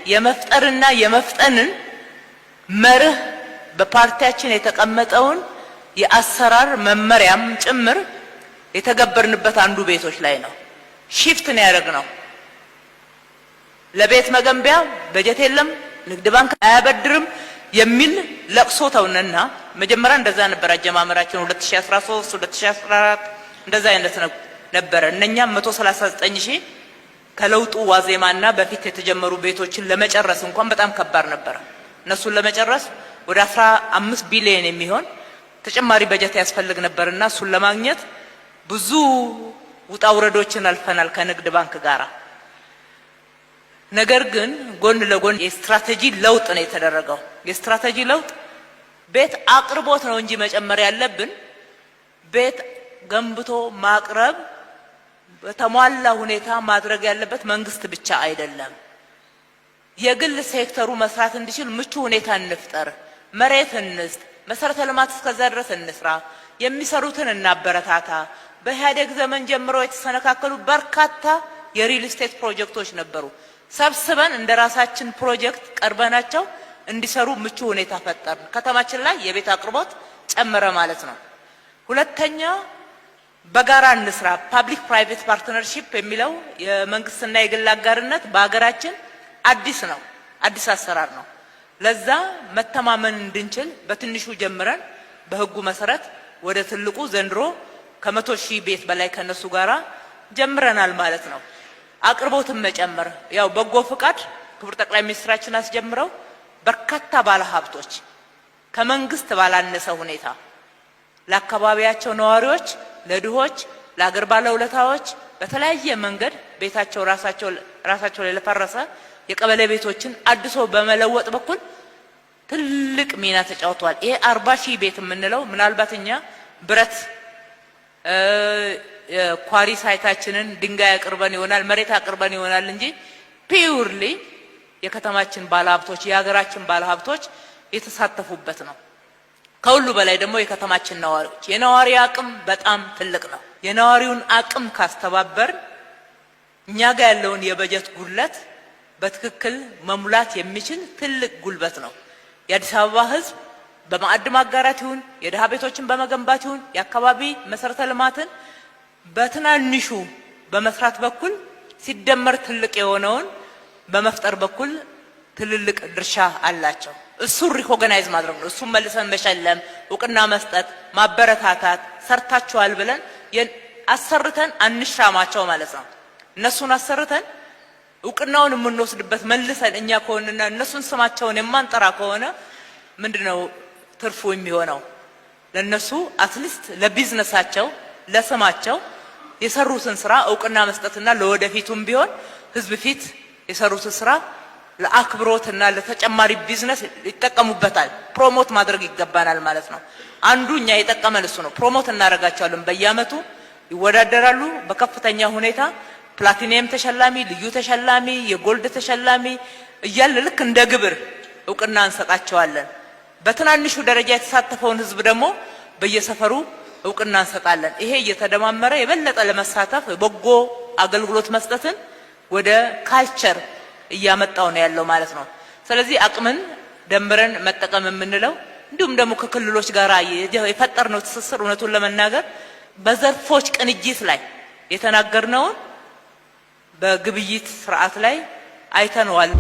የመፍጠርና የመፍጠንን መርህ በፓርቲያችን የተቀመጠውን የአሰራር መመሪያም ጭምር የተገበርንበት አንዱ ቤቶች ላይ ነው። ሺፍት ነው ያደረግነው። ለቤት መገንቢያ በጀት የለም፣ ንግድ ባንክ አያበድርም የሚል ለቅሶ ተውነና መጀመሪያ እንደዛ ነበር አጀማመራችን 2013 2014 እንደዛ አይነት ነበር። እነኛም 139,000 ከለውጡ ዋዜማና በፊት የተጀመሩ ቤቶችን ለመጨረስ እንኳን በጣም ከባድ ነበር። እነሱን ለመጨረስ ወደ 15 ቢሊዮን የሚሆን ተጨማሪ በጀት ያስፈልግ ነበርና እሱን ለማግኘት ብዙ ውጣ ውረዶችን አልፈናል ከንግድ ባንክ ጋር። ነገር ግን ጎን ለጎን የስትራቴጂ ለውጥ ነው የተደረገው። የስትራቴጂ ለውጥ ቤት አቅርቦት ነው እንጂ መጨመር ያለብን ቤት ገንብቶ ማቅረብ በተሟላ ሁኔታ ማድረግ ያለበት መንግስት ብቻ አይደለም። የግል ሴክተሩ መስራት እንዲችል ምቹ ሁኔታ እንፍጠር፣ መሬት እንስጥ፣ መሰረተ ልማት እስከዛ ድረስ እንስራ፣ የሚሰሩትን እናበረታታ። በኢህአዴግ ዘመን ጀምሮ የተሰነካከሉ በርካታ የሪል ስቴት ፕሮጀክቶች ነበሩ። ሰብስበን እንደራሳችን ፕሮጀክት ቀርበናቸው እንዲሰሩ ምቹ ሁኔታ ፈጠርን። ከተማችን ላይ የቤት አቅርቦት ጨመረ ማለት ነው። ሁለተኛ በጋራ እንስራ፣ ፓብሊክ ፕራይቬት ፓርትነርሺፕ የሚለው የመንግስትና የግል አጋርነት በአገራችን አዲስ ነው፣ አዲስ አሰራር ነው። ለዛ መተማመን እንድንችል በትንሹ ጀምረን በህጉ መሰረት ወደ ትልቁ ዘንድሮ ከ100,000 ቤት በላይ ከነሱ ጋራ ጀምረናል ማለት ነው። አቅርቦትን መጨመር ያው በጎ ፍቃድ ክቡር ጠቅላይ ሚኒስትራችን አስጀምረው በርካታ ባለሀብቶች ከመንግስት ባላነሰ ሁኔታ ለአካባቢያቸው ነዋሪዎች፣ ለድሆች፣ ለአገር ባለውለታዎች በተለያየ መንገድ ቤታቸው ራሳቸው ላይ ለፈረሰ የቀበሌ ቤቶችን አድሶ በመለወጥ በኩል ትልቅ ሚና ተጫውተዋል። ይሄ 40,000 ቤት የምንለው ምናልባት እኛ ብረት ኳሪ ሳይታችንን ድንጋይ አቅርበን ይሆናል፣ መሬት አቅርበን ይሆናል እንጂ ፒውርሊ የከተማችን ባለሀብቶች የሀገራችን ባለሀብቶች የተሳተፉበት ነው። ከሁሉ በላይ ደግሞ የከተማችን ነዋሪዎች የነዋሪ አቅም በጣም ትልቅ ነው። የነዋሪውን አቅም ካስተባበር እኛ ጋር ያለውን የበጀት ጉድለት በትክክል መሙላት የሚችል ትልቅ ጉልበት ነው። የአዲስ አበባ ህዝብ በማዕድ ማጋራት ይሁን የድሃ ቤቶችን በመገንባት ይሁን የአካባቢ መሰረተ ልማትን በትናንሹ በመስራት በኩል ሲደመር ትልቅ የሆነውን በመፍጠር በኩል ትልልቅ ድርሻ አላቸው። እሱን ሪኮግናይዝ ማድረግ ነው። እሱን መልሰን መሸለም፣ እውቅና መስጠት፣ ማበረታታት፣ ሰርታችኋል ብለን አሰርተን አንሻማቸው ማለት ነው። እነሱን አሰርተን እውቅናውን የምንወስድበት መልሰን እኛ ከሆነና እነሱን ስማቸውን የማንጠራ ከሆነ ምንድነው ትርፉ የሚሆነው? ለነሱ አትሊስት ለቢዝነሳቸው ለስማቸው የሰሩትን ስራ እውቅና መስጠትና ለወደፊቱም ቢሆን ህዝብ ፊት የሰሩትን ስራ ለአክብሮትና ለተጨማሪ ቢዝነስ ይጠቀሙበታል። ፕሮሞት ማድረግ ይገባናል ማለት ነው። አንዱ እኛ የጠቀመን እሱ ነው። ፕሮሞት እናደርጋቸዋለን። በየአመቱ ይወዳደራሉ በከፍተኛ ሁኔታ ፕላቲኒየም ተሸላሚ፣ ልዩ ተሸላሚ፣ የጎልድ ተሸላሚ እያለ ልክ እንደ ግብር እውቅና እንሰጣቸዋለን። በትናንሹ ደረጃ የተሳተፈውን ህዝብ ደግሞ በየሰፈሩ እውቅና እንሰጣለን። ይሄ እየተደማመረ የበለጠ ለመሳተፍ በጎ አገልግሎት መስጠትን ወደ ካልቸር እያመጣው ነው ያለው ማለት ነው። ስለዚህ አቅምን ደምረን መጠቀም የምንለው እንዲሁም ደግሞ ከክልሎች ጋር የፈጠርነው ትስስር እውነቱን ለመናገር በዘርፎች ቅንጅት ላይ የተናገርነውን በግብይት ስርዓት ላይ አይተነዋል።